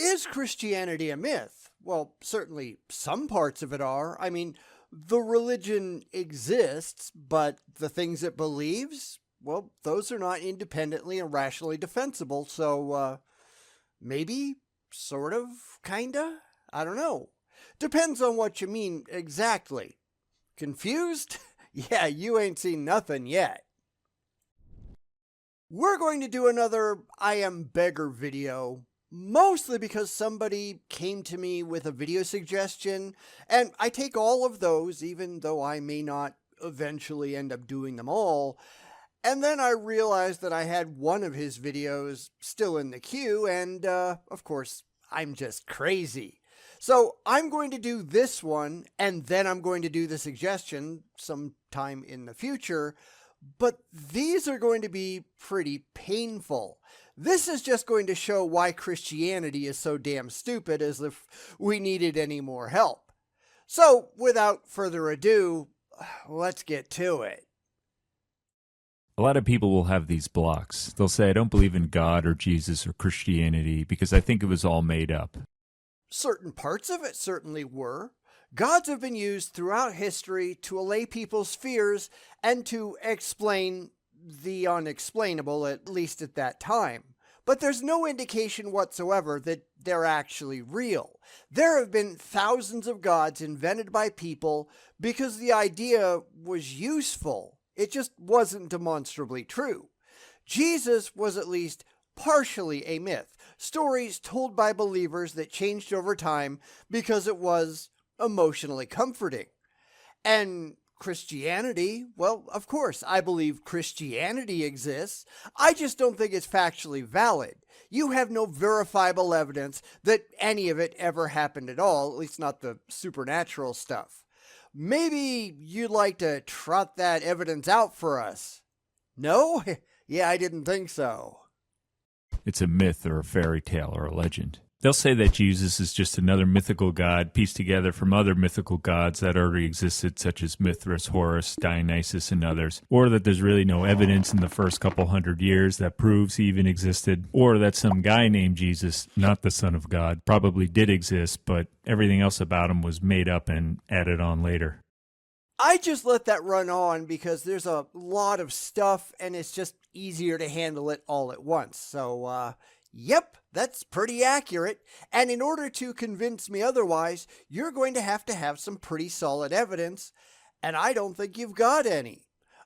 Is Christianity a myth? Well, certainly some parts of it are. I mean, the religion exists, but the things it believes, well, those are not independently and rationally defensible. So maybe, sort of, kinda? I don't know. Depends on what you mean exactly. Confused? Yeah, you ain't seen nothing yet. We're going to do another I Am Beggar video, mostly because somebody came to me with a video suggestion, and I take all of those, even though I may not eventually end up doing them all. And then I realized that I had one of his videos still in the queue, and of course, I'm just crazy. So I'm going to do this one, and then I'm going to do the suggestion sometime in the future. But these are going to be pretty painful. This is just going to show why Christianity is so damn stupid, as if we needed any more help. So without further ado, let's get to it. A lot of people will have these blocks. They'll say, I don't believe in God or Jesus or Christianity because I think it was all made up. Certain parts of it certainly were. Gods have been used throughout history to allay people's fears and to explain the unexplainable, at least at that time. But there's no indication whatsoever that they're actually real. There have been thousands of gods invented by people because the idea was useful. It just wasn't demonstrably true. Jesus was at least partially a myth. Stories told by believers that changed over time because it was emotionally comforting. And Christianity, well, of course, I believe Christianity exists. I just don't think it's factually valid. You have no verifiable evidence that any of it ever happened at all, at least not the supernatural stuff. Maybe you'd like to trot that evidence out for us. No? Yeah, I didn't think so. It's a myth or a fairy tale or a legend. They'll say that Jesus is just another mythical god pieced together from other mythical gods that already existed, such as Mithras, Horus, Dionysus, and others, or that there's really no evidence in the first couple hundred years that proves he even existed, or that some guy named Jesus, not the Son of God, probably did exist, but everything else about him was made up and added on later. I just let that run on because there's a lot of stuff and it's just easier to handle it all at once. So, yep, that's pretty accurate. And in order to convince me otherwise, you're going to have some pretty solid evidence. And I don't think you've got any.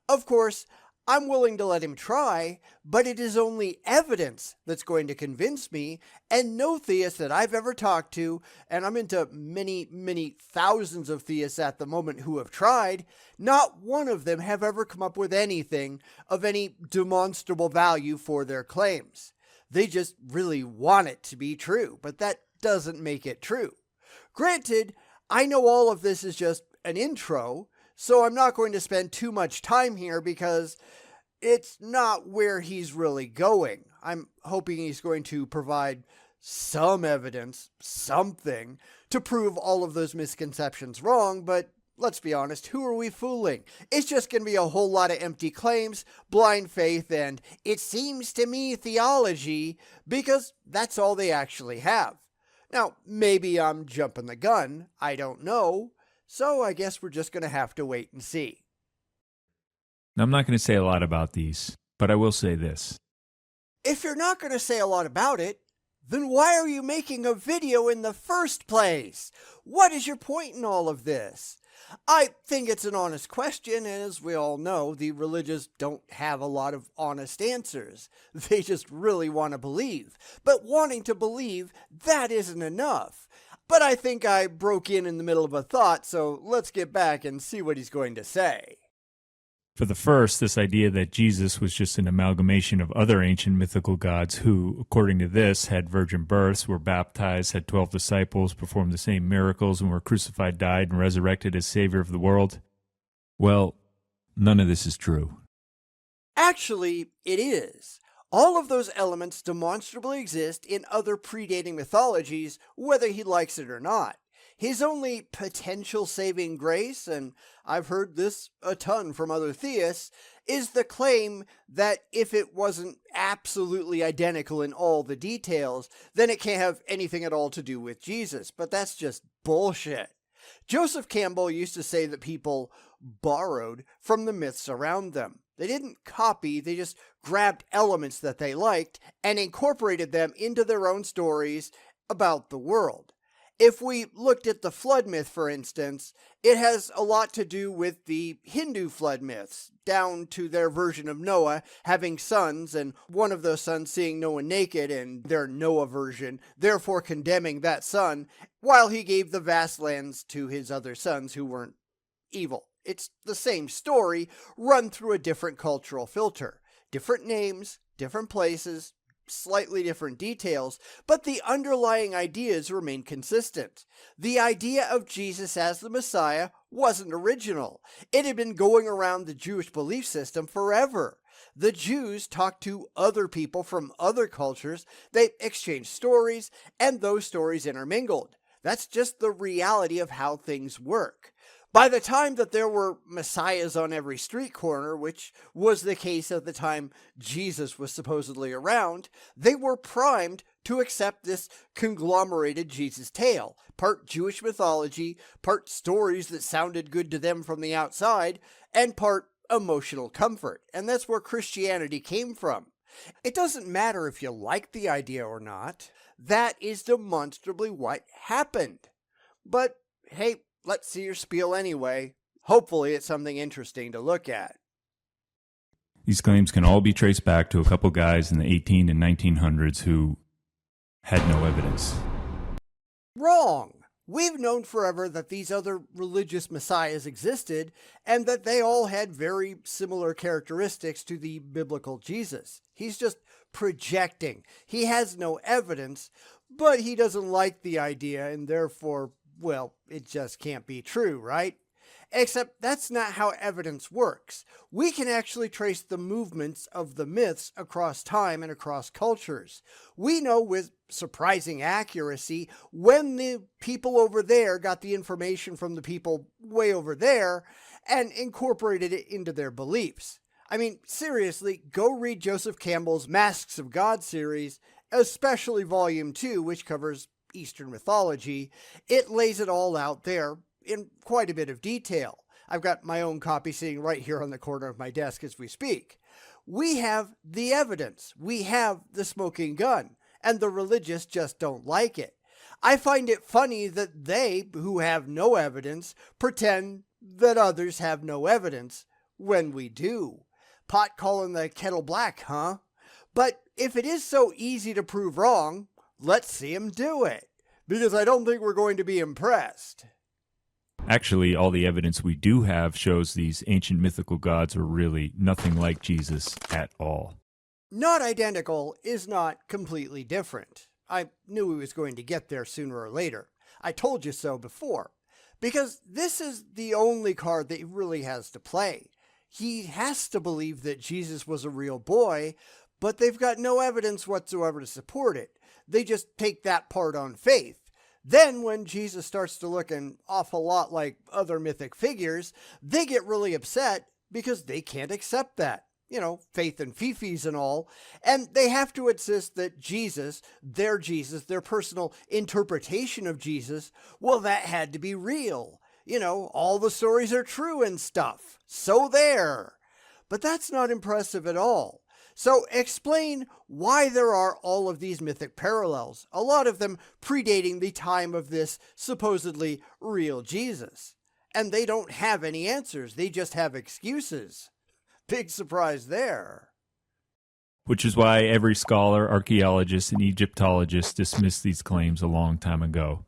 Of course, I'm willing to let him try, but it is only evidence that's going to convince me, and no theist that I've ever talked to, and I'm into many, many thousands of theists at the moment who have tried, not one of them have ever come up with anything of any demonstrable value for their claims. They just really want it to be true, but that doesn't make it true. Granted, I know all of this is just an intro, so I'm not going to spend too much time here because it's not where he's really going. I'm hoping he's going to provide some evidence, something, to prove all of those misconceptions wrong, but let's be honest, who are we fooling? It's just going to be a whole lot of empty claims, blind faith, and it seems to me theology, because that's all they actually have. Now, maybe I'm jumping the gun, I don't know. So I guess we're just going to have to wait and see. Now, I'm not going to say a lot about these, but I will say this. If you're not going to say a lot about it, then why are you making a video in the first place? What is your point in all of this? I think it's an honest question, and as we all know, the religious don't have a lot of honest answers. They just really want to believe. But wanting to believe, that isn't enough. But I think I broke in the middle of a thought, so let's get back and see what he's going to say. For the first, this idea that Jesus was just an amalgamation of other ancient mythical gods who, according to this, had virgin births, were baptized, had 12 disciples, performed the same miracles, and were crucified, died, and resurrected as Savior of the world. Well, none of this is true. Actually, it is. All of those elements demonstrably exist in other predating mythologies, whether he likes it or not. His only potential saving grace, and I've heard this a ton from other theists, is the claim that if it wasn't absolutely identical in all the details, then it can't have anything at all to do with Jesus. But that's just bullshit. Joseph Campbell used to say that people borrowed from the myths around them. They didn't copy, they just grabbed elements that they liked and incorporated them into their own stories about the world. If we looked at the flood myth, for instance, it has a lot to do with the Hindu flood myths, down to their version of Noah having sons, and one of those sons seeing Noah naked in their Noah version, therefore condemning that son, while he gave the vast lands to his other sons who weren't evil. It's the same story, run through a different cultural filter. Different names, different places, slightly different details, but the underlying ideas remain consistent. The idea of Jesus as the Messiah wasn't original. It had been going around the Jewish belief system forever. The Jews talked to other people from other cultures, they exchanged stories, and those stories intermingled. That's just the reality of how things work. By the time that there were messiahs on every street corner, which was the case at the time Jesus was supposedly around, they were primed to accept this conglomerated Jesus tale, part Jewish mythology, part stories that sounded good to them from the outside, and part emotional comfort. And that's where Christianity came from. It doesn't matter if you like the idea or not. That is demonstrably what happened. But hey, let's see your spiel anyway. Hopefully it's something interesting to look at. These claims can all be traced back to a couple guys in the 18 and 1900s who had no evidence. Wrong! We've known forever that these other religious messiahs existed and that they all had very similar characteristics to the biblical Jesus. He's just projecting. He has no evidence, but he doesn't like the idea and therefore, well, it just can't be true, right? Except that's not how evidence works. We can actually trace the movements of the myths across time and across cultures. We know with surprising accuracy when the people over there got the information from the people way over there and incorporated it into their beliefs. I mean, seriously, go read Joseph Campbell's Masks of God series, especially Volume 2, which covers Eastern mythology. It lays it all out there in quite a bit of detail. I've got my own copy sitting right here on the corner of my desk as we speak. We have the evidence. We have the smoking gun, and the religious just don't like it. I find it funny that they, who have no evidence, pretend that others have no evidence when we do. Pot calling the kettle black, huh? But if it is so easy to prove wrong, let's see him do it, because I don't think we're going to be impressed. Actually, all the evidence we do have shows these ancient mythical gods are really nothing like Jesus at all. Not identical is not completely different. I knew he was going to get there sooner or later. I told you so before. Because this is the only card that he really has to play. He has to believe that Jesus was a real boy, but they've got no evidence whatsoever to support it. They just take that part on faith. Then when Jesus starts to look an awful lot like other mythic figures, they get really upset because they can't accept that. You know, faith and fifis and all. And they have to insist that Jesus, their personal interpretation of Jesus, well, that had to be real. You know, all the stories are true and stuff. So there. But that's not impressive at all. So explain why there are all of these mythic parallels, a lot of them predating the time of this supposedly real Jesus. And they don't have any answers, they just have excuses. Big surprise there. Which is why every scholar, archaeologist, and Egyptologist dismissed these claims a long time ago.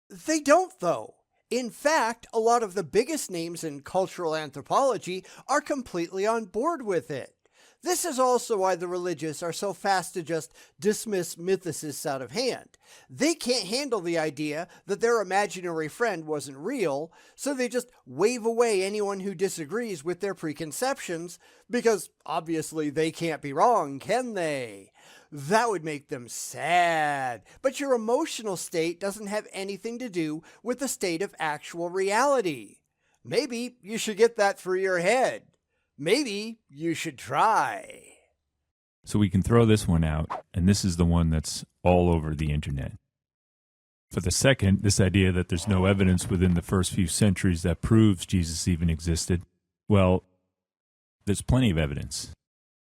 They don't, though. In fact, a lot of the biggest names in cultural anthropology are completely on board with it. This is also why the religious are so fast to just dismiss mythicists out of hand. They can't handle the idea that their imaginary friend wasn't real, so they just wave away anyone who disagrees with their preconceptions, because obviously they can't be wrong, can they? That would make them sad. But your emotional state doesn't have anything to do with the state of actual reality. Maybe you should get that through your head. Maybe you should try. So we can throw this one out, and this is the one that's all over the internet. For the second, this idea that there's no evidence within the first few centuries that proves Jesus even existed, well, there's plenty of evidence.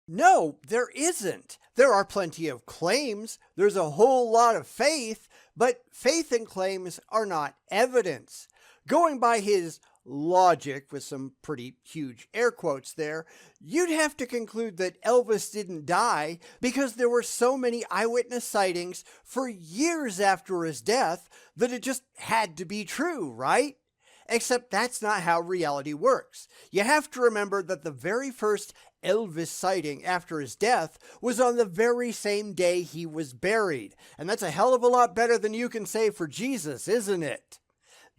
No, there isn't. There are plenty of claims. There's a whole lot of faith, but faith and claims are not evidence. Going by his logic, with some pretty huge air quotes there, you'd have to conclude that Elvis didn't die because there were so many eyewitness sightings for years after his death that it just had to be true, right? Except that's not how reality works. You have to remember that the very first Elvis sighting after his death was on the very same day he was buried. And that's a hell of a lot better than you can say for Jesus, isn't it?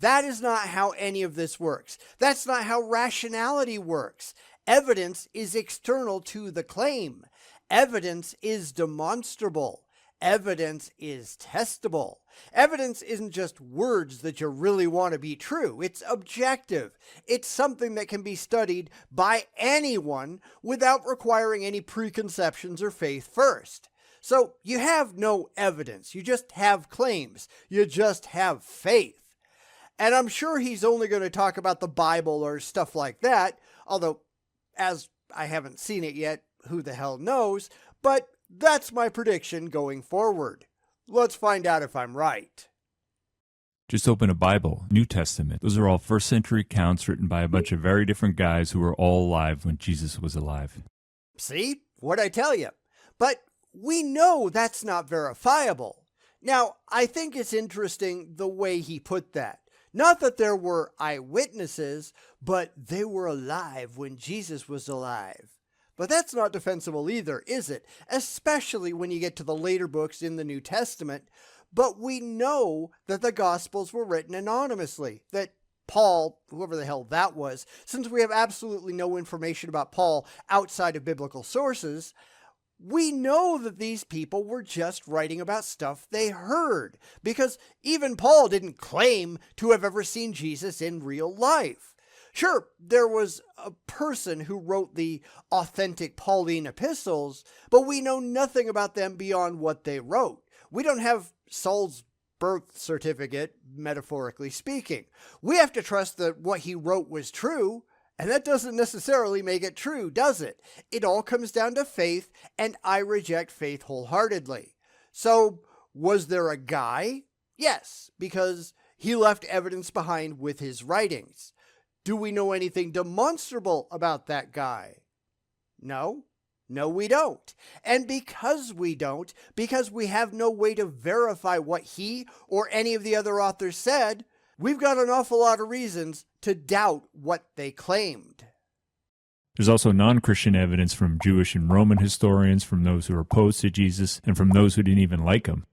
That is not how any of this works. That's not how rationality works. Evidence is external to the claim. Evidence is demonstrable. Evidence is testable. Evidence isn't just words that you really want to be true. It's objective. It's something that can be studied by anyone without requiring any preconceptions or faith first. So you have no evidence. You just have claims. You just have faith. And I'm sure he's only going to talk about the Bible or stuff like that, although, as I haven't seen it yet, who the hell knows, but that's my prediction going forward. Let's find out if I'm right. Just open a Bible, New Testament. Those are all first century accounts written by a bunch of very different guys who were all alive when Jesus was alive. See? What'd I tell you? But we know that's not verifiable. Now, I think it's interesting the way he put that. Not that there were eyewitnesses, but they were alive when Jesus was alive. But that's not defensible either, is it? Especially when you get to the later books in the New Testament. But we know that the Gospels were written anonymously, that Paul, whoever the hell that was, since we have absolutely no information about Paul outside of biblical sources, we know that these people were just writing about stuff they heard, because even Paul didn't claim to have ever seen Jesus in real life. Sure, there was a person who wrote the authentic Pauline epistles, but we know nothing about them beyond what they wrote. We don't have Saul's birth certificate, metaphorically speaking. We have to trust that what he wrote was true. And that doesn't necessarily make it true, does it? It all comes down to faith, and I reject faith wholeheartedly. So, was there a guy? Yes, because he left evidence behind with his writings. Do we know anything demonstrable about that guy? No. No, we don't. And because we don't, because we have no way to verify what he or any of the other authors said, we've got an awful lot of reasons to doubt what they claimed. There's also non-Christian evidence from Jewish and Roman historians, from those who are opposed to Jesus, and from those who didn't even like him.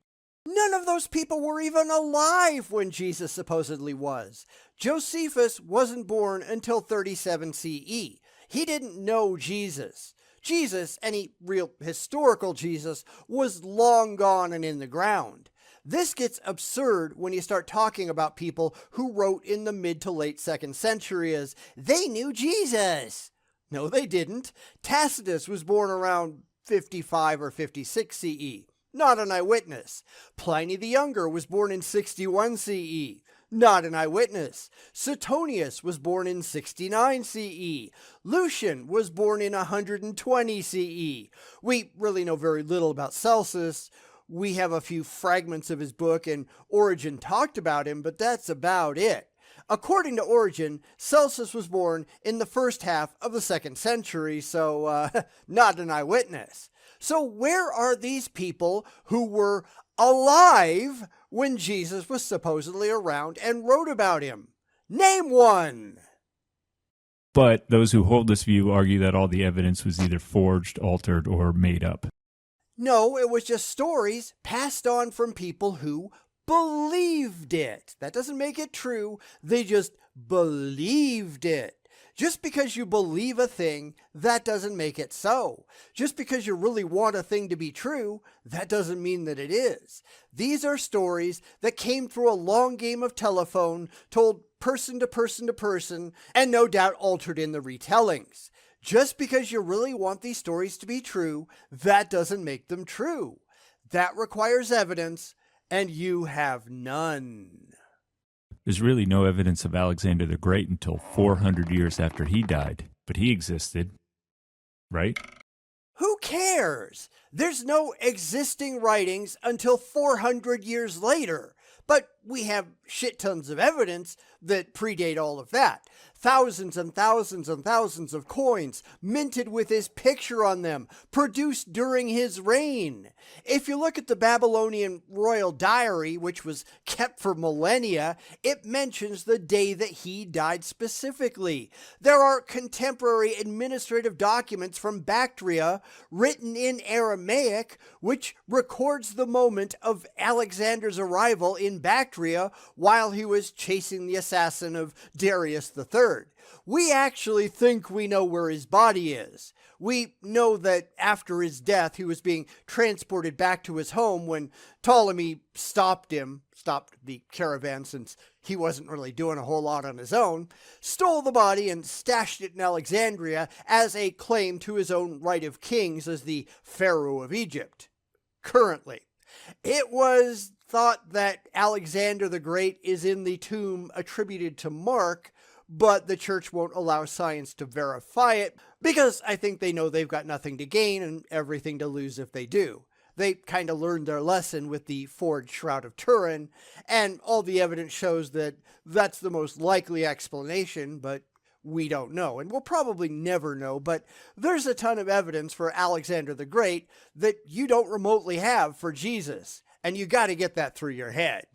None of those people were even alive when Jesus supposedly was. Josephus wasn't born until 37 CE. He didn't know Jesus. Jesus, any real historical Jesus, was long gone and in the ground. This gets absurd when you start talking about people who wrote in the mid to late 2nd century as they knew Jesus. No, they didn't. Tacitus was born around 55 or 56 CE. Not an eyewitness. Pliny the Younger was born in 61 CE. Not an eyewitness. Suetonius was born in 69 CE. Lucian was born in 120 CE. We really know very little about Celsus. We have a few fragments of his book, and Origen talked about him, but that's about it. According to Origen, Celsus was born in the first half of the 2nd century, so not an eyewitness. So where are these people who were alive when Jesus was supposedly around and wrote about him? Name one! But those who hold this view argue that all the evidence was either forged, altered, or made up. No, it was just stories passed on from people who believed it. That doesn't make it true. They just believed it. Just because you believe a thing, that doesn't make it so. Just because you really want a thing to be true, that doesn't mean that it is. These are stories that came through a long game of telephone, told person to person to person, and no doubt altered in the retellings. Just because you really want these stories to be true, that doesn't make them true. That requires evidence, and you have none. There's really no evidence of Alexander the Great until 400 years after he died, but he existed, right? Who cares? There's no existing writings until 400 years later, but we have shit tons of evidence that predate all of that. Thousands and thousands and thousands of coins minted with his picture on them, produced during his reign. If you look at the Babylonian royal diary, which was kept for millennia, it mentions the day that he died specifically. There are contemporary administrative documents from Bactria written in Aramaic, which records the moment of Alexander's arrival in Bactria while he was chasing the assassin of Darius III. We actually think we know where his body is. We know that after his death, he was being transported back to his home when Ptolemy stopped the caravan since he wasn't really doing a whole lot on his own, stole the body and stashed it in Alexandria as a claim to his own right of kings as the Pharaoh of Egypt. Currently, it was thought that Alexander the Great is in the tomb attributed to Mark, but the church won't allow science to verify it because I think they know they've got nothing to gain and everything to lose if they do. They kind of learned their lesson with the forged Shroud of Turin, and all the evidence shows that that's the most likely explanation, but we don't know, and we'll probably never know, but there's a ton of evidence for Alexander the Great that you don't remotely have for Jesus, and you got to get that through your head.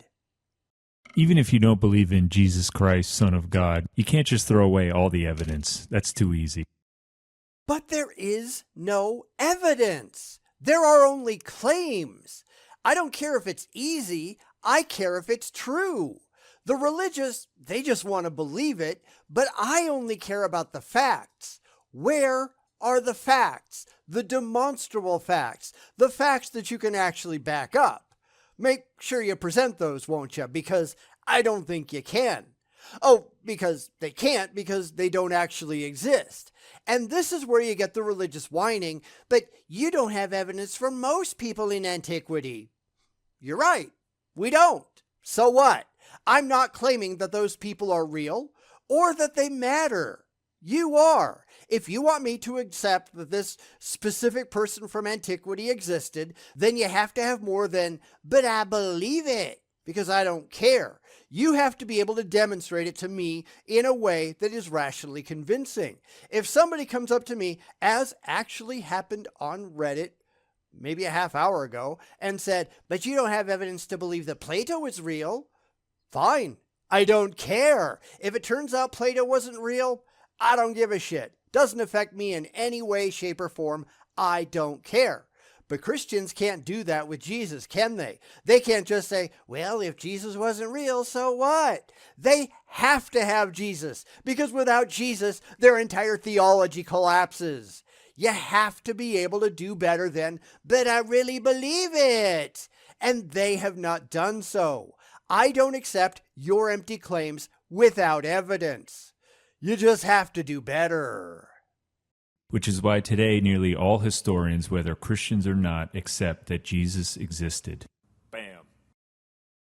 Even if you don't believe in Jesus Christ, Son of God, you can't just throw away all the evidence. That's too easy. But there is no evidence. There are only claims. I don't care if it's easy. I care if it's true. The religious, they just want to believe it, but I only care about the facts. Where are the facts? The demonstrable facts. The facts that you can actually back up. Make sure you present those, won't you? Because I don't think you can. Oh, because they can't, because they don't actually exist. And this is where you get the religious whining, but you don't have evidence for most people in antiquity. You're right. We don't. So what? I'm not claiming that those people are real or that they matter. You are. If you want me to accept that this specific person from antiquity existed, then you have to have more than, but I believe it, because I don't care. You have to be able to demonstrate it to me in a way that is rationally convincing. If somebody comes up to me, as actually happened on Reddit maybe a half hour ago, and said, but you don't have evidence to believe that Plato is real, fine. I don't care. If it turns out Plato wasn't real, I don't give a shit. Doesn't affect me in any way, shape, or form. I don't care. But Christians can't do that with Jesus, can they? They can't just say, well, if Jesus wasn't real, so what? They have to have Jesus, because without Jesus, their entire theology collapses. You have to be able to do better than, but I really believe it. And they have not done so. I don't accept your empty claims without evidence. You just have to do better. Which is why today nearly all historians, whether Christians or not, accept that Jesus existed. Bam.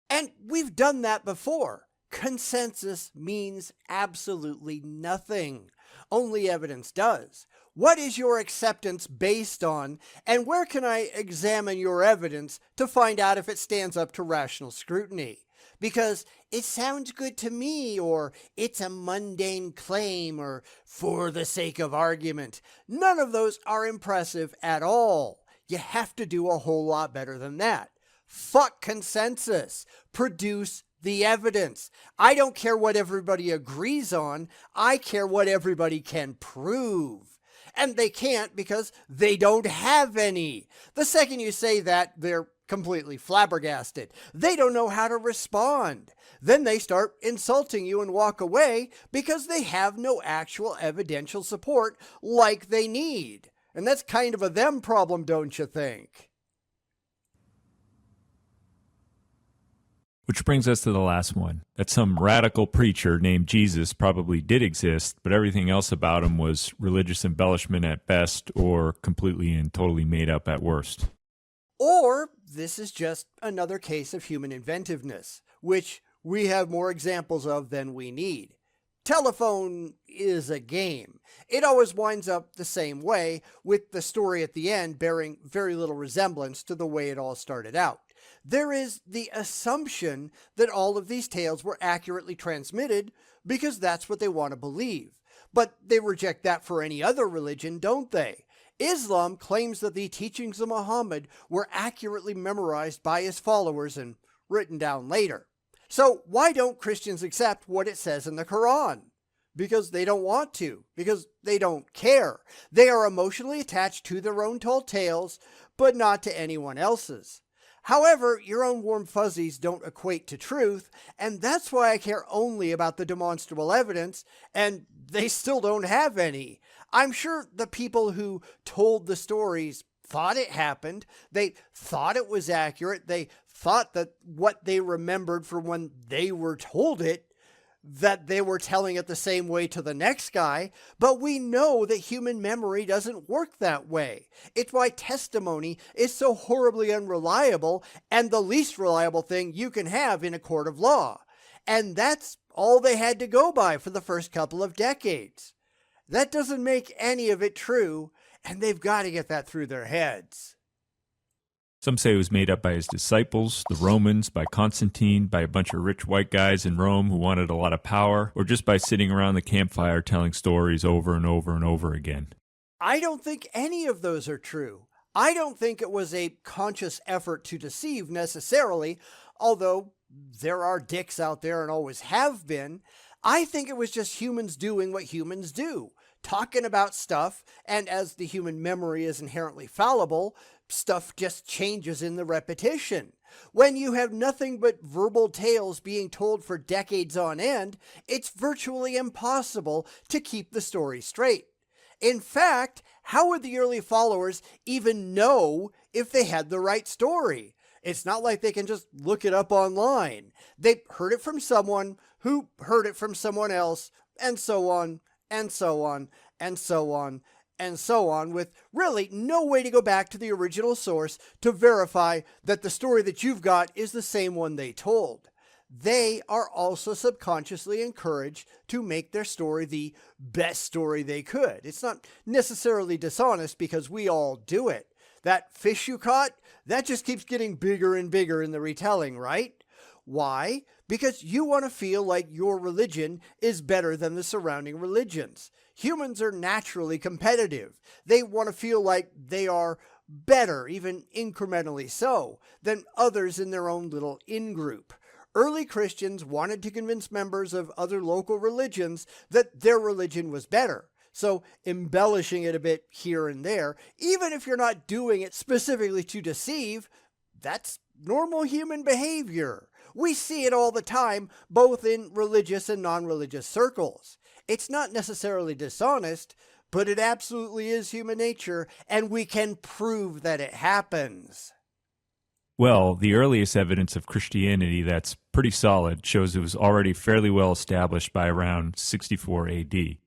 And we've done that before. Consensus means absolutely nothing. Only evidence does. What is your acceptance based on, and where can I examine your evidence to find out if it stands up to rational scrutiny? Because it sounds good to me, or it's a mundane claim, or for the sake of argument. None of those are impressive at all. You have to do a whole lot better than that. Fuck consensus. Produce the evidence. I don't care what everybody agrees on. I care what everybody can prove. And they can't because they don't have any. The second you say that, they're completely flabbergasted. They don't know how to respond. Then they start insulting you and walk away because they have no actual evidential support like they need. And that's kind of a them problem, don't you think? Which brings us to the last one, that some radical preacher named Jesus probably did exist, but everything else about him was religious embellishment at best or completely and totally made up at worst. Or this is just another case of human inventiveness, which we have more examples of than we need. Telephone is a game. It always winds up the same way, with the story at the end bearing very little resemblance to the way it all started out. There is the assumption that all of these tales were accurately transmitted because that's what they want to believe. But they reject that for any other religion, don't they? Islam claims that the teachings of Muhammad were accurately memorized by his followers and written down later. So why don't Christians accept what it says in the Quran? Because they don't want to, because they don't care. They are emotionally attached to their own told tales, but not to anyone else's. However, your own warm fuzzies don't equate to truth, and that's why I care only about the demonstrable evidence, and they still don't have any. I'm sure the people who told the stories thought it happened. They thought it was accurate. They thought that what they remembered from when they were told it, that they were telling it the same way to the next guy, but we know that human memory doesn't work that way. It's why testimony is so horribly unreliable and the least reliable thing you can have in a court of law. And that's all they had to go by for the first couple of decades. That doesn't make any of it true, and they've got to get that through their heads. Some say it was made up by his disciples, the Romans, by Constantine, by a bunch of rich white guys in Rome who wanted a lot of power, or just by sitting around the campfire telling stories over and over and over again. I don't think any of those are true. I don't think it was a conscious effort to deceive necessarily, although there are dicks out there and always have been. I think it was just humans doing what humans do, talking about stuff, and as the human memory is inherently fallible, stuff just changes in the repetition. When you have nothing but verbal tales being told for decades on end, it's virtually impossible to keep the story straight. In fact, how would the early followers even know if they had the right story? It's not like they can just look it up online. They heard it from someone who heard it from someone else, and so on, and so on, and so on, and so on, with really no way to go back to the original source to verify that the story that you've got is the same one they told. They are also subconsciously encouraged to make their story the best story they could. It's not necessarily dishonest because we all do it. That fish you caught, that just keeps getting bigger and bigger in the retelling, right? Why? Because you want to feel like your religion is better than the surrounding religions. Humans are naturally competitive. They want to feel like they are better, even incrementally so, than others in their own little in-group. Early Christians wanted to convince members of other local religions that their religion was better. So embellishing it a bit here and there, even if you're not doing it specifically to deceive, that's normal human behavior. We see it all the time, both in religious and non-religious circles. It's not necessarily dishonest, but it absolutely is human nature, and we can prove that it happens. Well, the earliest evidence of Christianity that's pretty solid shows it was already fairly well established by around 64 AD.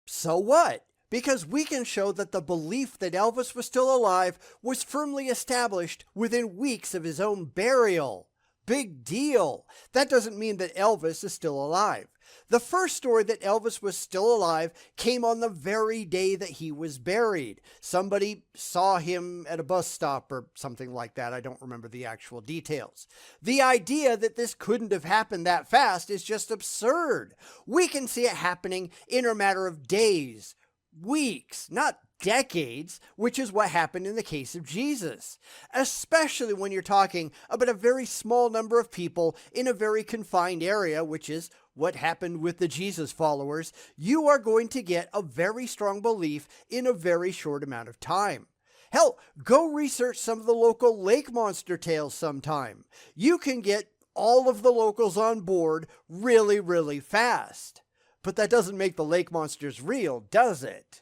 So what? Because we can show that the belief that Elvis was still alive was firmly established within weeks of his own burial. Big deal. That doesn't mean that Elvis is still alive. The first story that Elvis was still alive came on the very day that he was buried. Somebody saw him at a bus stop or something like that. I don't remember the actual details. The idea that this couldn't have happened that fast is just absurd. We can see it happening in a matter of days, weeks, not decades, which is what happened in the case of Jesus, especially when you're talking about a very small number of people in a very confined area, which is what happened with the Jesus followers. You are going to get a very strong belief in a very short amount of time. Hell, go research some of the local lake monster tales sometime. You can get all of the locals on board really, really fast. But that doesn't make the lake monsters real, does it?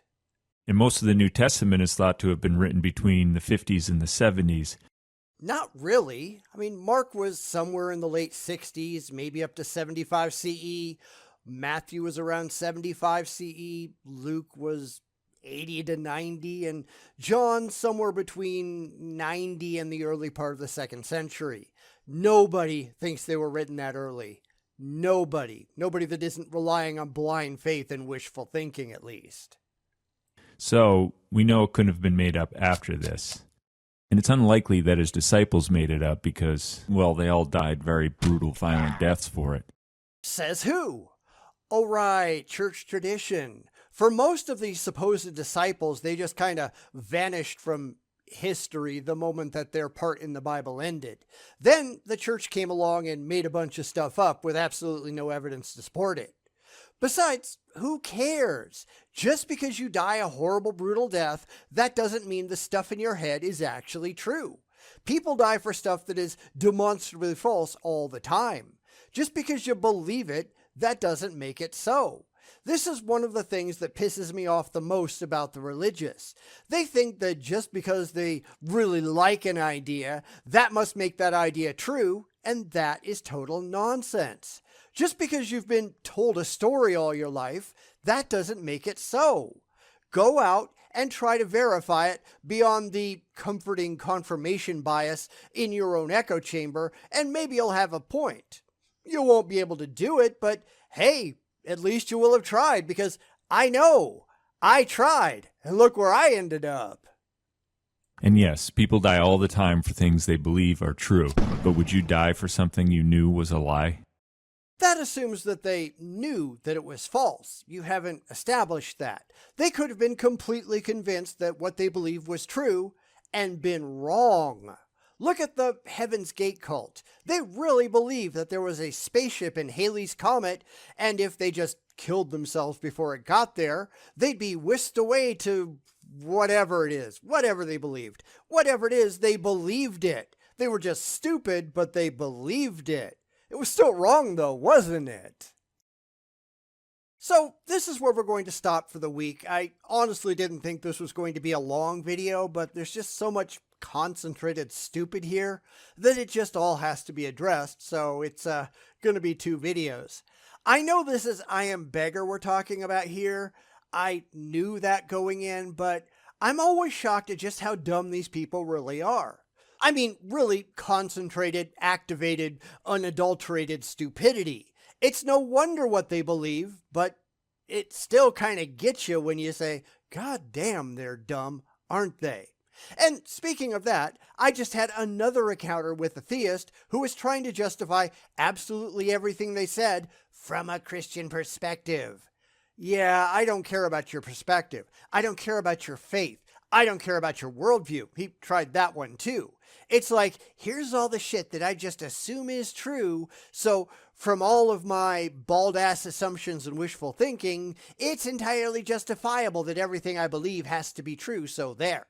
And most of the New Testament is thought to have been written between the 50s and the 70s. Not really. I mean, Mark was somewhere in the late 60s, maybe up to 75 CE. Matthew was around 75 CE. Luke was 80 to 90. And John somewhere between 90 and the early part of the 2nd century. Nobody thinks they were written that early. Nobody. Nobody that isn't relying on blind faith and wishful thinking, at least. So we know it couldn't have been made up after this. And it's unlikely that his disciples made it up because, well, they all died very brutal, violent deaths for it. Says who? Oh, right, church tradition. For most of these supposed disciples, they just kind of vanished from history the moment that their part in the Bible ended. Then the church came along and made a bunch of stuff up with absolutely no evidence to support it. Besides, who cares? Just because you die a horrible, brutal death, that doesn't mean the stuff in your head is actually true. People die for stuff that is demonstrably false all the time. Just because you believe it, that doesn't make it so. This is one of the things that pisses me off the most about the religious. They think that just because they really like an idea, that must make that idea true, and that is total nonsense. Just because you've been told a story all your life, that doesn't make it so. Go out and try to verify it beyond the comforting confirmation bias in your own echo chamber, and maybe you'll have a point. You won't be able to do it, but hey, at least you will have tried, because I know I tried, and look where I ended up. And yes, people die all the time for things they believe are true. But would you die for something you knew was a lie? That assumes that they knew that it was false. You haven't established that. They could have been completely convinced that what they believed was true and been wrong. Look at the Heaven's Gate cult. They really believed that there was a spaceship in Halley's Comet, and if they just killed themselves before it got there, they'd be whisked away to whatever it is, whatever they believed. Whatever it is, they believed it. They were just stupid, but they believed it. It was still wrong, though, wasn't it? So this is where we're going to stop for the week. I honestly didn't think this was going to be a long video, but there's just so much concentrated stupid here that it just all has to be addressed, so it's going to be 2 videos. I know this is I Am Beggar we're talking about here. I knew that going in, but I'm always shocked at just how dumb these people really are. I mean, really concentrated, activated, unadulterated stupidity. It's no wonder what they believe, but it still kind of gets you when you say, God damn, they're dumb, aren't they? And speaking of that, I just had another encounter with a theist who was trying to justify absolutely everything they said from a Christian perspective. Yeah, I don't care about your perspective. I don't care about your faith. I don't care about your worldview. He tried that one too. It's like, here's all the shit that I just assume is true, so from all of my bald-ass assumptions and wishful thinking, it's entirely justifiable that everything I believe has to be true, so there.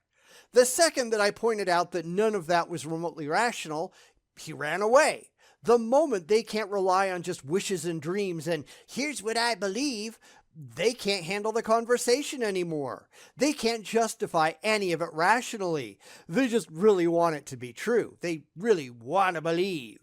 The second that I pointed out that none of that was remotely rational, he ran away. The moment they can't rely on just wishes and dreams and here's what I believe, they can't handle the conversation anymore. They can't justify any of it rationally. They just really want it to be true. They really want to believe.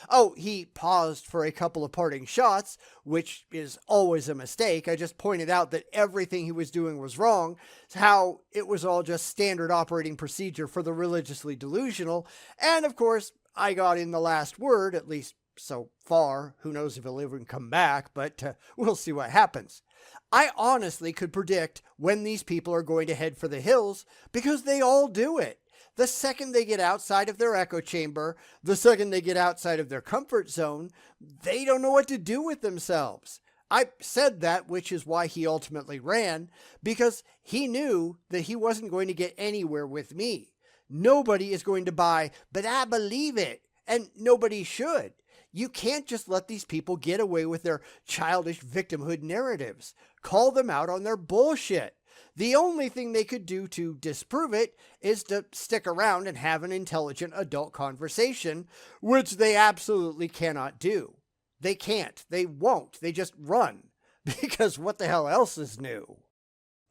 Oh, he paused for a couple of parting shots, which is always a mistake. I just pointed out that everything he was doing was wrong, how it was all just standard operating procedure for the religiously delusional, and of course, I got in the last word, at least so far. Who knows if he'll even come back, but we'll see what happens. I honestly could predict when these people are going to head for the hills because they all do it. The second they get outside of their echo chamber, the second they get outside of their comfort zone, they don't know what to do with themselves. I said that, which is why he ultimately ran, because he knew that he wasn't going to get anywhere with me. Nobody is going to buy, but I believe it, and nobody should. You can't just let these people get away with their childish victimhood narratives. Call them out on their bullshit. The only thing they could do to disprove it is to stick around and have an intelligent adult conversation, which they absolutely cannot do. They can't. They won't. They just run. Because what the hell else is new?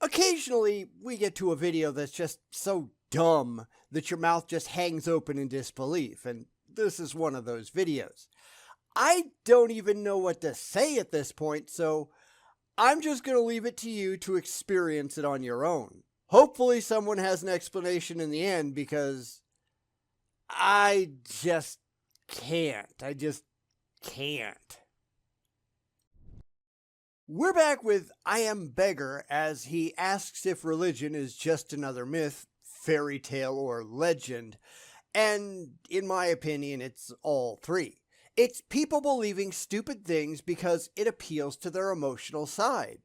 Occasionally, we get to a video that's just so dumb that your mouth just hangs open in disbelief, and this is one of those videos. I don't even know what to say at this point, so I'm just going to leave it to you to experience it on your own. Hopefully someone has an explanation in the end, because I just can't. I just can't. We're back with I Am Beggar as he asks if religion is just another myth, fairy tale, or legend. And in my opinion, it's all three. It's people believing stupid things because it appeals to their emotional side.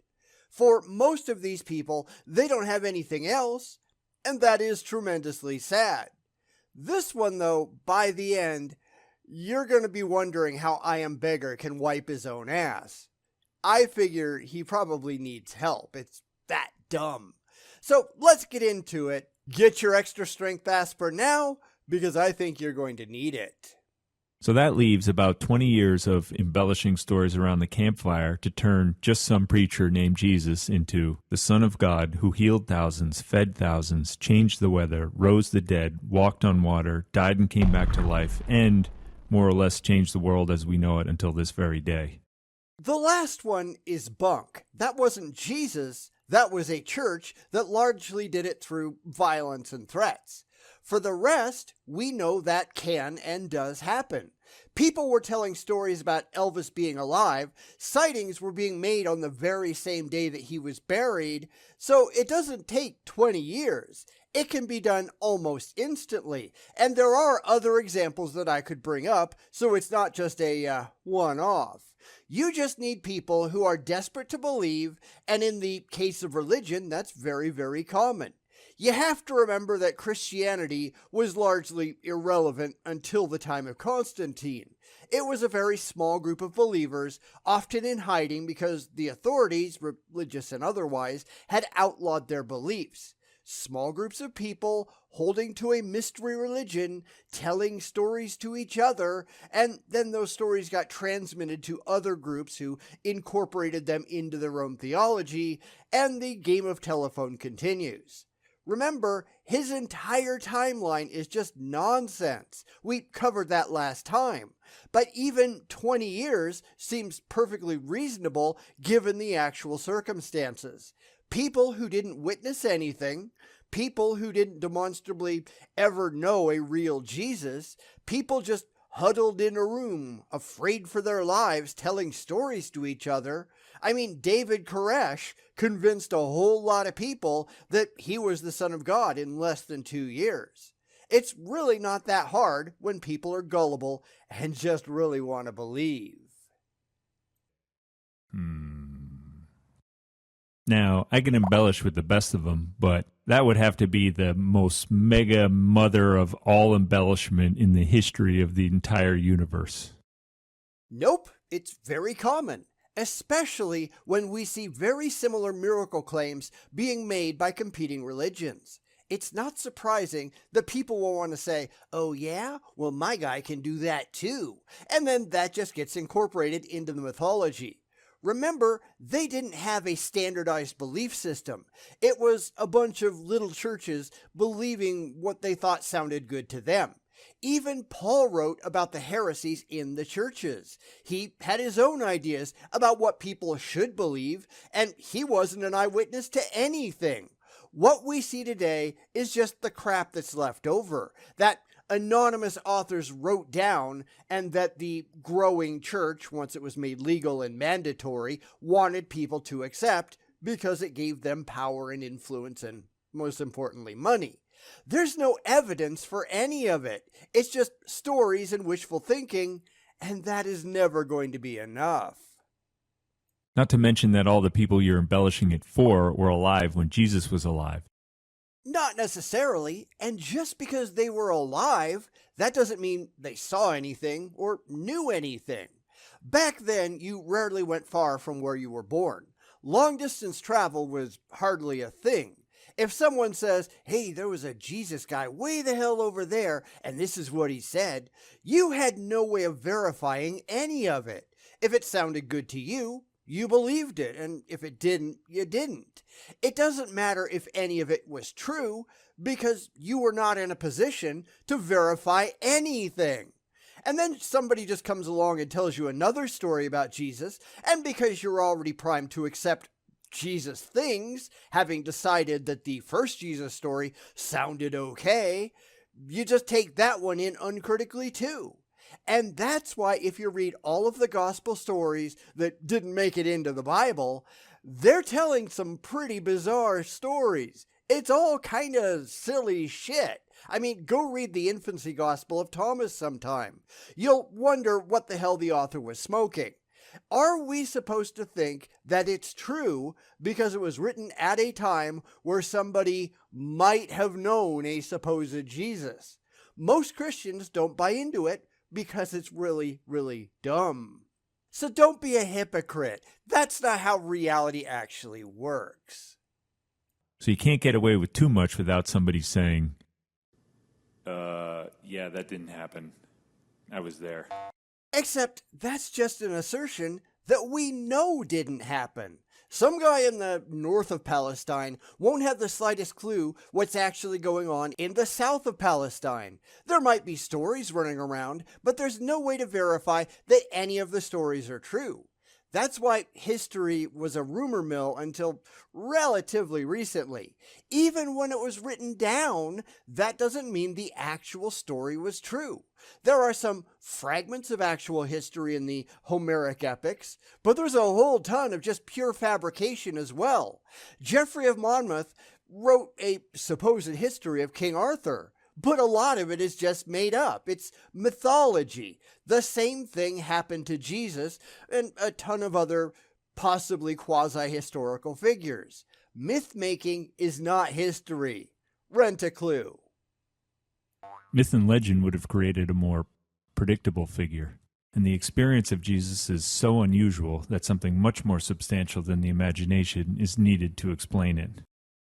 For most of these people, they don't have anything else, and that is tremendously sad. This one, though, by the end, you're going to be wondering how I Am Beggar can wipe his own ass. I figure he probably needs help. It's that dumb. So let's get into it. Get your extra strength aspirin now, because I think you're going to need it. So that leaves about 20 years of embellishing stories around the campfire to turn just some preacher named Jesus into the Son of God who healed thousands, fed thousands, changed the weather, rose the dead, walked on water, died and came back to life, and more or less changed the world as we know it until this very day. The last one is bunk. That wasn't Jesus. That was a church that largely did it through violence and threats. For the rest, we know that can and does happen. People were telling stories about Elvis being alive. Sightings were being made on the very same day that he was buried. So it doesn't take 20 years. It can be done almost instantly. And there are other examples that I could bring up, so it's not just a one-off. You just need people who are desperate to believe, and in the case of religion, that's very, very common. You have to remember that Christianity was largely irrelevant until the time of Constantine. It was a very small group of believers, often in hiding because the authorities, religious and otherwise, had outlawed their beliefs. Small groups of people holding to a mystery religion, telling stories to each other, and then those stories got transmitted to other groups who incorporated them into their own theology, and the game of telephone continues. Remember, his entire timeline is just nonsense. We covered that last time. But even 20 years seems perfectly reasonable given the actual circumstances. People who didn't witness anything, people who didn't demonstrably ever know a real Jesus, people just huddled in a room, afraid for their lives, telling stories to each other. I mean, David Koresh convinced a whole lot of people that he was the Son of God in less than 2 years. It's really not that hard when people are gullible and just really want to believe. Now, I can embellish with the best of them, but that would have to be the most mega mother of all embellishment in the history of the entire universe. Nope, it's very common, especially when we see very similar miracle claims being made by competing religions. It's not surprising that people will want to say, oh yeah, well my guy can do that too, and then that just gets incorporated into the mythology. Remember, they didn't have a standardized belief system. It was a bunch of little churches believing what they thought sounded good to them. Even Paul wrote about the heresies in the churches. He had his own ideas about what people should believe, and he wasn't an eyewitness to anything. What we see today is just the crap that's left over, that anonymous authors wrote down, and that the growing church, once it was made legal and mandatory, wanted people to accept because it gave them power and influence and, most importantly, money. There's no evidence for any of it. It's just stories and wishful thinking, and that is never going to be enough. Not to mention that all the people you're embellishing it for were alive when Jesus was alive. Not necessarily, and just because they were alive, that doesn't mean they saw anything or knew anything. Back then, you rarely went far from where you were born. long distance travel was hardly a thing. If someone says, hey, there was a Jesus guy way the hell over there, and this is what he said, you had no way of verifying any of it. If it sounded good to you, you believed it, and if it didn't, you didn't. It doesn't matter if any of it was true, because you were not in a position to verify anything. And then somebody just comes along and tells you another story about Jesus, and because you're already primed to accept Jesus things, having decided that the first Jesus story sounded okay, you just take that one in uncritically too. And that's why if you read all of the gospel stories that didn't make it into the Bible, they're telling some pretty bizarre stories. It's all kind of silly shit. I mean, go read the infancy gospel of Thomas sometime. You'll wonder what the hell the author was smoking. Are we supposed to think that it's true because it was written at a time where somebody might have known a supposed Jesus? Most Christians don't buy into it because it's really, really dumb. So don't be a hypocrite. That's not how reality actually works. So you can't get away with too much without somebody saying, yeah, that didn't happen. I was there. Except that's just an assertion that we know didn't happen. Some guy in the north of Palestine won't have the slightest clue what's actually going on in the south of Palestine. There might be stories running around, but there's no way to verify that any of the stories are true. That's why history was a rumor mill until relatively recently. Even when it was written down, that doesn't mean the actual story was true. There are some fragments of actual history in the Homeric epics, but there's a whole ton of just pure fabrication as well. Geoffrey of Monmouth wrote a supposed history of King Arthur, but a lot of it is just made up. It's mythology. The same thing happened to Jesus and a ton of other possibly quasi-historical figures. Myth-making is not history. Rent a clue. Myth and legend would have created a more predictable figure. And the experience of Jesus is so unusual that something much more substantial than the imagination is needed to explain it.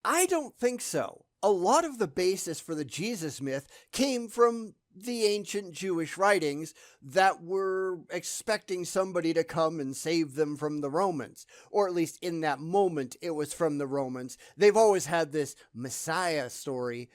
I don't think so. A lot of the basis for the Jesus myth came from the ancient Jewish writings that were expecting somebody to come and save them from the Romans. Or at least in that moment, it was from the Romans. They've always had this Messiah story,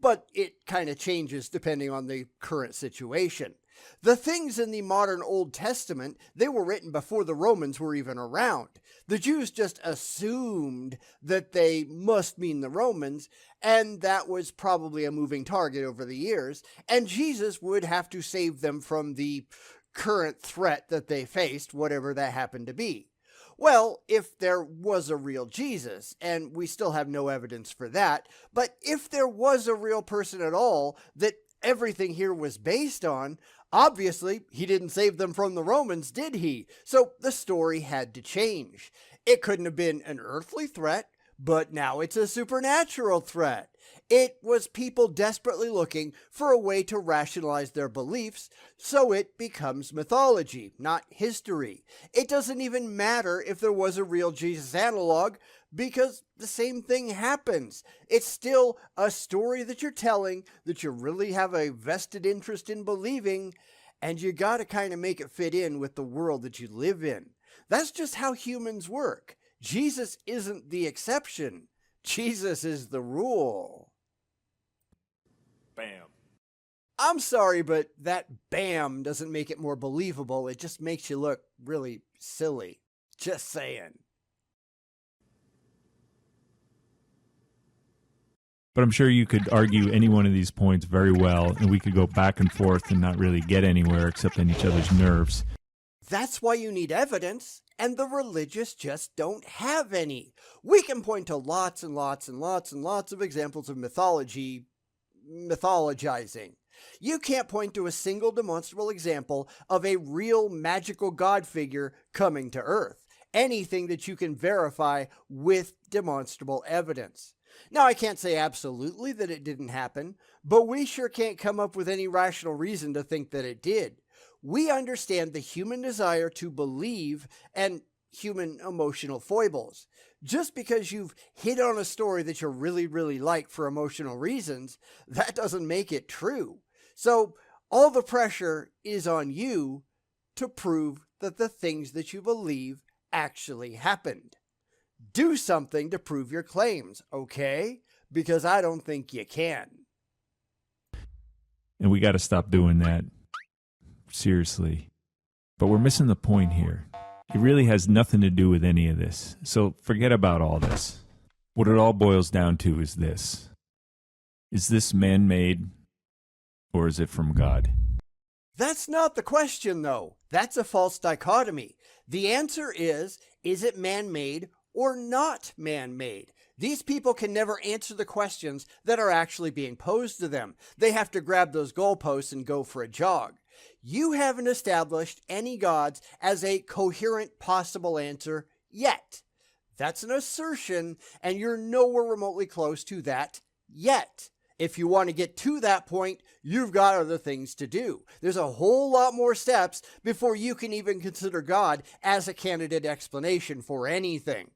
but it kind of changes depending on the current situation. The things in the modern Old Testament, they were written before the Romans were even around. The Jews just assumed that they must mean the Romans, and that was probably a moving target over the years, and Jesus would have to save them from the current threat that they faced, whatever that happened to be. Well, if there was a real Jesus, and we still have no evidence for that, but if there was a real person at all that everything here was based on, obviously he didn't save them from the Romans, did he? So the story had to change. It couldn't have been an earthly threat, but now it's a supernatural threat. It was people desperately looking for a way to rationalize their beliefs, so it becomes mythology, not history. It doesn't even matter if there was a real Jesus analog, because the same thing happens. It's still a story that you're telling, that you really have a vested interest in believing, and you gotta kind of make it fit in with the world that you live in. That's just how humans work. Jesus isn't the exception. Jesus is the rule. Bam. I'm sorry, but that bam doesn't make it more believable. It just makes you look really silly. Just saying. But I'm sure you could argue any one of these points very well, and we could go back and forth and not really get anywhere except on each other's nerves. That's why you need evidence, and the religious just don't have any. We can point to lots and lots and lots and lots of examples of mythologizing. You can't point to a single demonstrable example of a real magical god figure coming to Earth. Anything that you can verify with demonstrable evidence. Now, I can't say absolutely that it didn't happen, but we sure can't come up with any rational reason to think that it did. We understand the human desire to believe, and human emotional foibles. Just because you've hit on a story that you really, really like for emotional reasons, that doesn't make it true. So all the pressure is on you to prove that the things that you believe actually happened. Do something to prove your claims, okay? Because I don't think you can. And we got to stop doing that. Seriously. But we're missing the point here. It really has nothing to do with any of this. So forget about all this. What it all boils down to is this. Is this man-made or is it from God? That's not the question, though. That's a false dichotomy. The answer is it man-made or not man-made? These people can never answer the questions that are actually being posed to them. They have to grab those goalposts and go for a jog. You haven't established any gods as a coherent possible answer yet. That's an assertion, and you're nowhere remotely close to that yet. If you want to get to that point, you've got other things to do. There's a whole lot more steps before you can even consider God as a candidate explanation for anything.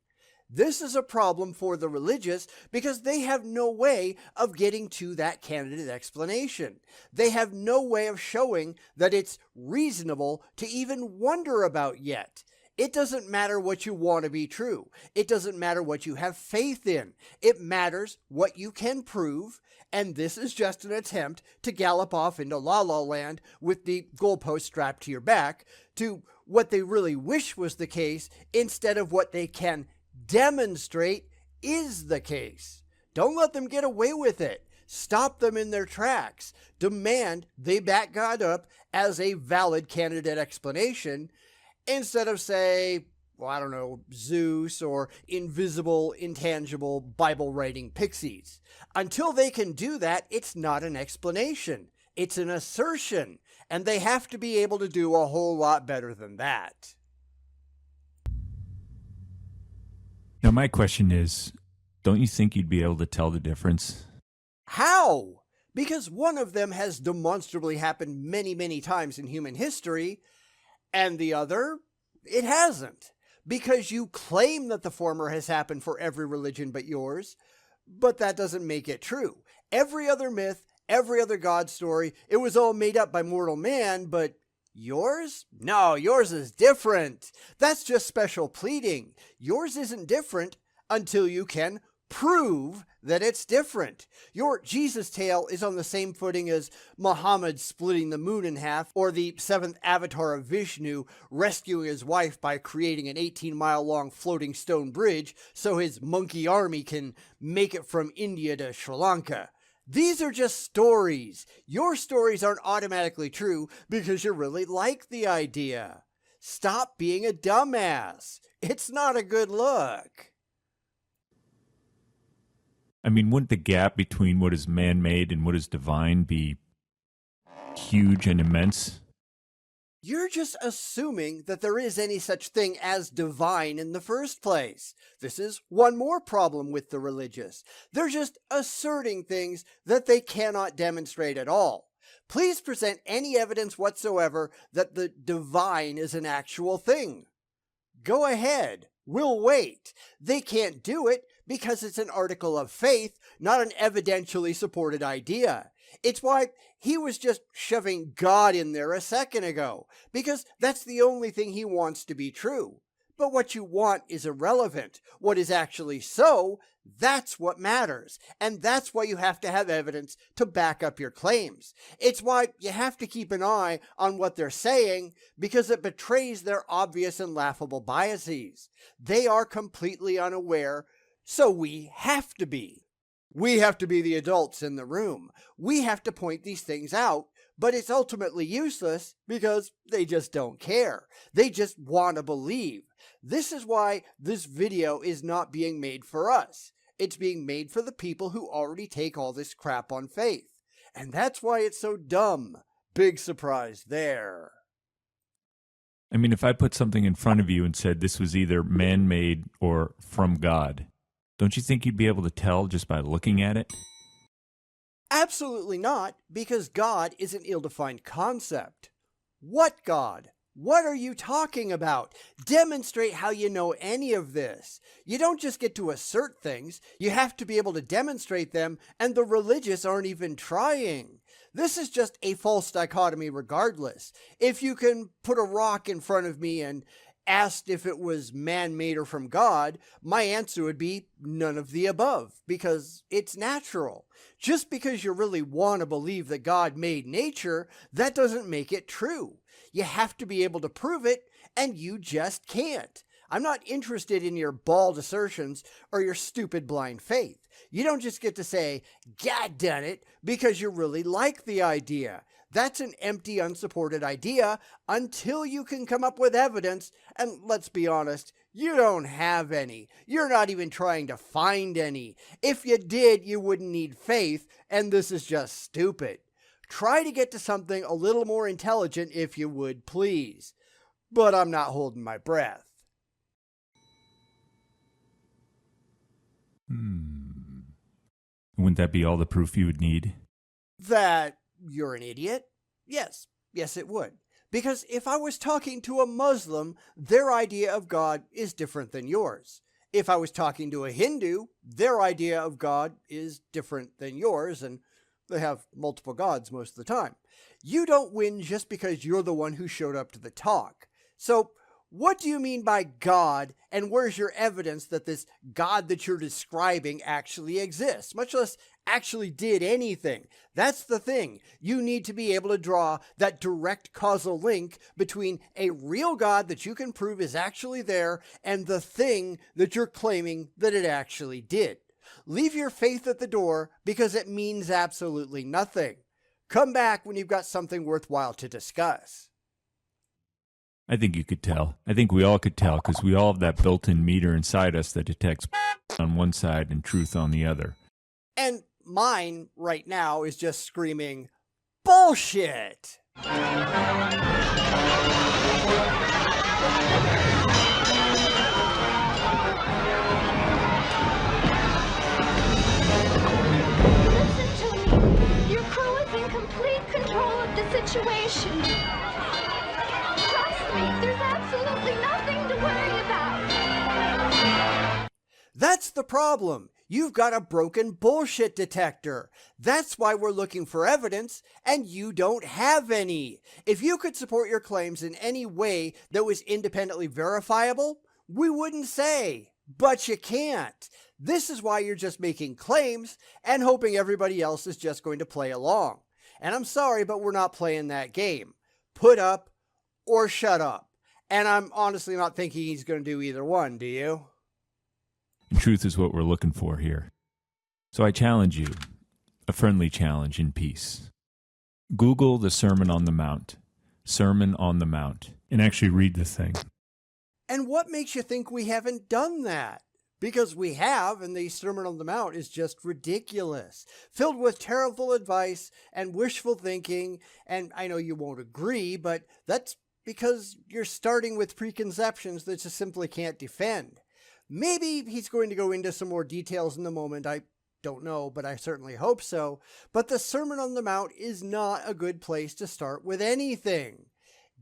This is a problem for the religious because they have no way of getting to that candidate explanation. They have no way of showing that it's reasonable to even wonder about yet. It doesn't matter what you want to be true. It doesn't matter what you have faith in. It matters what you can prove, and this is just an attempt to gallop off into La La Land with the goalpost strapped to your back to what they really wish was the case instead of what they can demonstrate is the case. Don't let them get away with it. Stop them in their tracks. Demand they back God up as a valid candidate explanation instead of, say, well, I don't know, Zeus or invisible, intangible Bible-writing pixies. Until they can do that, it's not an explanation. It's an assertion, and they have to be able to do a whole lot better than that. Now, my question is, don't you think you'd be able to tell the difference? How? Because one of them has demonstrably happened many, many times in human history, and the other, it hasn't. Because you claim that the former has happened for every religion but yours, but that doesn't make it true. Every other myth, every other God story, it was all made up by mortal man, but yours? No, yours is different. That's just special pleading. Yours isn't different until you can prove that it's different. Your Jesus tale is on the same footing as Muhammad splitting the moon in half, or the seventh avatar of Vishnu rescuing his wife by creating an 18-mile-long floating stone bridge so his monkey army can make it from India to Sri Lanka. These are just stories. Your stories aren't automatically true because you really like the idea. Stop being a dumbass. It's not a good look. I mean, wouldn't the gap between what is man-made and what is divine be huge and immense? You're just assuming that there is any such thing as divine in the first place. This is one more problem with the religious. They're just asserting things that they cannot demonstrate at all. Please present any evidence whatsoever that the divine is an actual thing. Go ahead. We'll wait. They can't do it because it's an article of faith, not an evidentially supported idea. It's why he was just shoving God in there a second ago, because that's the only thing he wants to be true. But what you want is irrelevant. What is actually so, that's what matters. And that's why you have to have evidence to back up your claims. It's why you have to keep an eye on what they're saying, because it betrays their obvious and laughable biases. They are completely unaware, so we have to be. We have to be the adults in the room. We have to point these things out, but it's ultimately useless because they just don't care. They just want to believe. This is why this video is not being made for us. It's being made for the people who already take all this crap on faith. And that's why it's so dumb. Big surprise there. I mean, if I put something in front of you and said this was either man-made or from God, don't you think you'd be able to tell just by looking at it? Absolutely not, because God is an ill-defined concept. What God? What are you talking about? Demonstrate how you know any of this. You don't just get to assert things, you have to be able to demonstrate them, and the religious aren't even trying. This is just a false dichotomy regardless. If you can put a rock in front of me and asked if it was man-made or from God, my answer would be none of the above, because it's natural. Just because you really want to believe that God made nature, that doesn't make it true. You have to be able to prove it, and you just can't. I'm not interested in your bald assertions or your stupid blind faith. You don't just get to say, God done it, because you really like the idea. That's an empty, unsupported idea until you can come up with evidence, and let's be honest, you don't have any. You're not even trying to find any. If you did, you wouldn't need faith, and this is just stupid. Try to get to something a little more intelligent if you would, please. But I'm not holding my breath. Wouldn't that be all the proof you would need? That you're an idiot? Yes, it would. Because if I was talking to a Muslim, their idea of God is different than yours. If I was talking to a Hindu, their idea of God is different than yours, and they have multiple gods most of the time. You don't win just because you're the one who showed up to the talk. So, what do you mean by God, and where's your evidence that this God that you're describing actually exists, much less actually did anything? That's the thing. You need to be able to draw that direct causal link between a real God that you can prove is actually there and the thing that you're claiming that it actually did. Leave your faith at the door because it means absolutely nothing. Come back when you've got something worthwhile to discuss. I think you could tell. I think we all could tell because we all have that built-in meter inside us that detects on one side and truth on the other. And mine right now is just screaming, bullshit! Listen to me. Your crew is in complete control of the situation. Trust me, there's absolutely nothing to worry about. That's the problem. You've got a broken bullshit detector. That's why we're looking for evidence, and you don't have any. If you could support your claims in any way that was independently verifiable, we wouldn't say. But you can't. This is why you're just making claims and hoping everybody else is just going to play along. And I'm sorry, but we're not playing that game. Put up or shut up. And I'm honestly not thinking he's going to do either one, do you? And truth is what we're looking for here. So I challenge you, a friendly challenge in peace. Google the Sermon on the Mount, and actually read the thing. And what makes you think we haven't done that? Because we have, and the Sermon on the Mount is just ridiculous, filled with terrible advice and wishful thinking, and I know you won't agree, but that's because you're starting with preconceptions that you simply can't defend. Maybe he's going to go into some more details in a moment, I don't know, but I certainly hope so. But the Sermon on the Mount is not a good place to start with anything.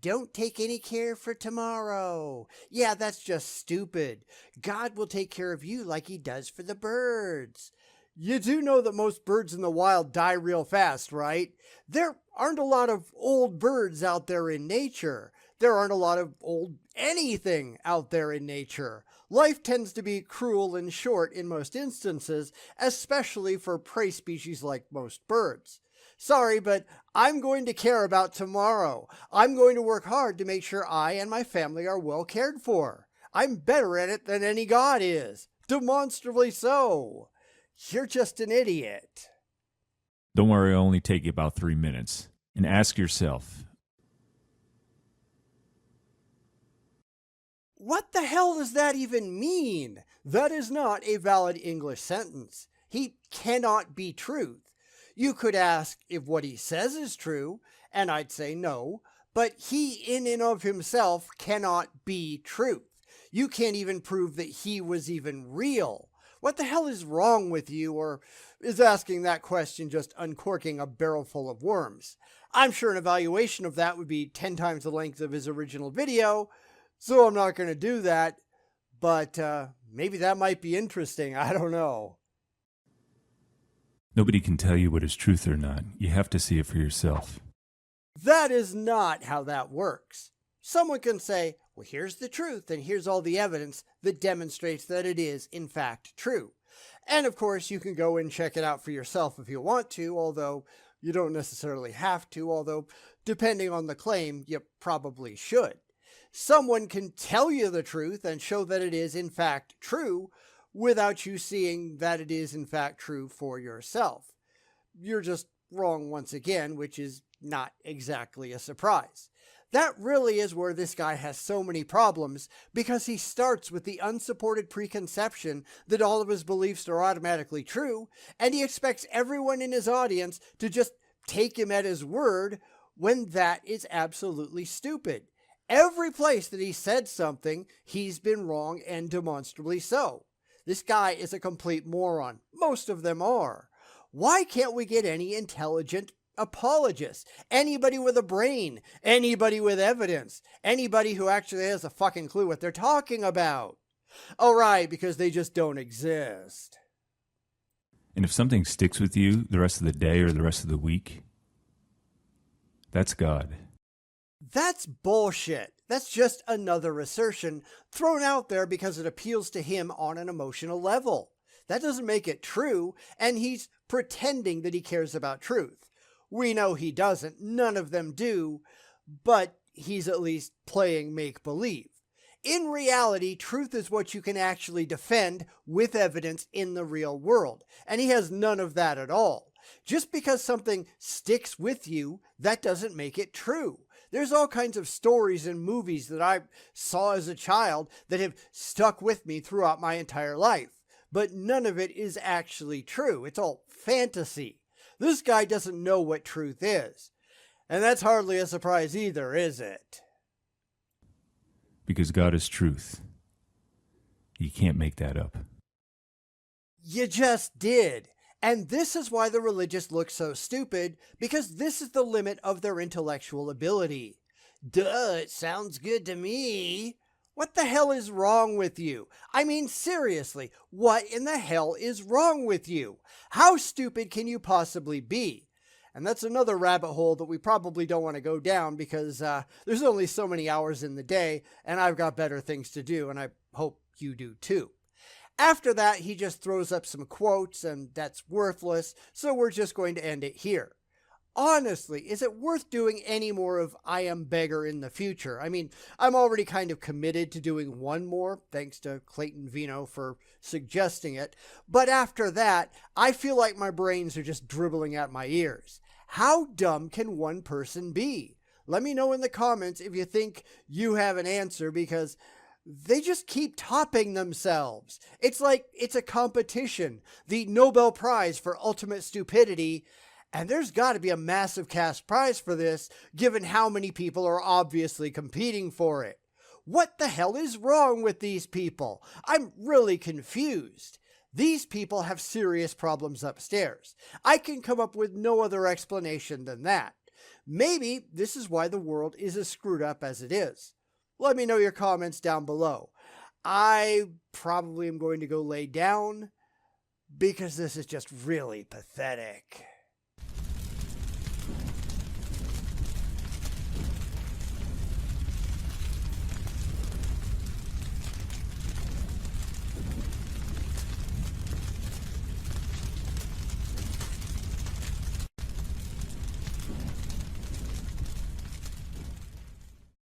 Don't take any care for tomorrow. Yeah, that's just stupid. God will take care of you like he does for the birds. You do know that most birds in the wild die real fast, right? There aren't a lot of old birds out there in nature. There aren't a lot of old anything out there in nature. Life tends to be cruel and short in most instances, especially for prey species like most birds. Sorry, but I'm going to care about tomorrow. I'm going to work hard to make sure I and my family are well cared for. I'm better at it than any god is. Demonstrably so. You're just an idiot. Don't worry, it'll only take you about 3 minutes. And ask yourself, what the hell does that even mean? That is not a valid English sentence. He cannot be truth. You could ask if what he says is true, and I'd say no, but he in and of himself cannot be truth. You can't even prove that he was even real. What the hell is wrong with you? Or is asking that question just uncorking a barrel full of worms? I'm sure an evaluation of that would be 10 times the length of his original video, so I'm not going to do that. But maybe that might be interesting. I don't know. Nobody can tell you what is truth or not. You have to see it for yourself. That is not how that works. Someone can say, well, here's the truth, and here's all the evidence that demonstrates that it is, in fact, true. And of course, you can go and check it out for yourself if you want to, although you don't necessarily have to, although depending on the claim, you probably should. Someone can tell you the truth and show that it is, in fact, true, without you seeing that it is, in fact, true for yourself. You're just wrong once again, which is not exactly a surprise. That really is where this guy has so many problems, because he starts with the unsupported preconception that all of his beliefs are automatically true, and he expects everyone in his audience to just take him at his word when that is absolutely stupid. Every place that he said something, he's been wrong, and demonstrably so. This guy is a complete moron. Most of them are. Why can't we get any intelligent apologists? Anybody with a brain? Anybody with evidence? Anybody who actually has a fucking clue what they're talking about? Oh, right, because they just don't exist. And if something sticks with you the rest of the day or the rest of the week, that's God. That's bullshit. That's just another assertion thrown out there because it appeals to him on an emotional level. That doesn't make it true, and he's pretending that he cares about truth. We know he doesn't. None of them do, but he's at least playing make-believe. In reality, truth is what you can actually defend with evidence in the real world, and he has none of that at all. Just because something sticks with you, that doesn't make it true. There's all kinds of stories and movies that I saw as a child that have stuck with me throughout my entire life, but none of it is actually true. It's all fantasy. This guy doesn't know what truth is, and that's hardly a surprise either, is it? Because God is truth. You can't make that up. You just did. And this is why the religious look so stupid, because this is the limit of their intellectual ability. Duh, it sounds good to me. What the hell is wrong with you? I mean, seriously, what in the hell is wrong with you? How stupid can you possibly be? And that's another rabbit hole that we probably don't want to go down, because there's only so many hours in the day, and I've got better things to do, and I hope you do too. After that, he just throws up some quotes, and that's worthless, so we're just going to end it here. Honestly, is it worth doing any more of I Am Beggar in the future? I mean, I'm already kind of committed to doing one more, thanks to Clayton Vino for suggesting it, but after that, I feel like my brains are just dribbling at my ears. How dumb can one person be? Let me know in the comments if you think you have an answer, because they just keep topping themselves. It's like it's a competition, the Nobel Prize for Ultimate Stupidity, and there's got to be a massive cash prize for this, given how many people are obviously competing for it. What the hell is wrong with these people? I'm really confused. These people have serious problems upstairs. I can come up with no other explanation than that. Maybe this is why the world is as screwed up as it is. Let me know your comments down below. I probably am going to go lay down, because this is just really pathetic.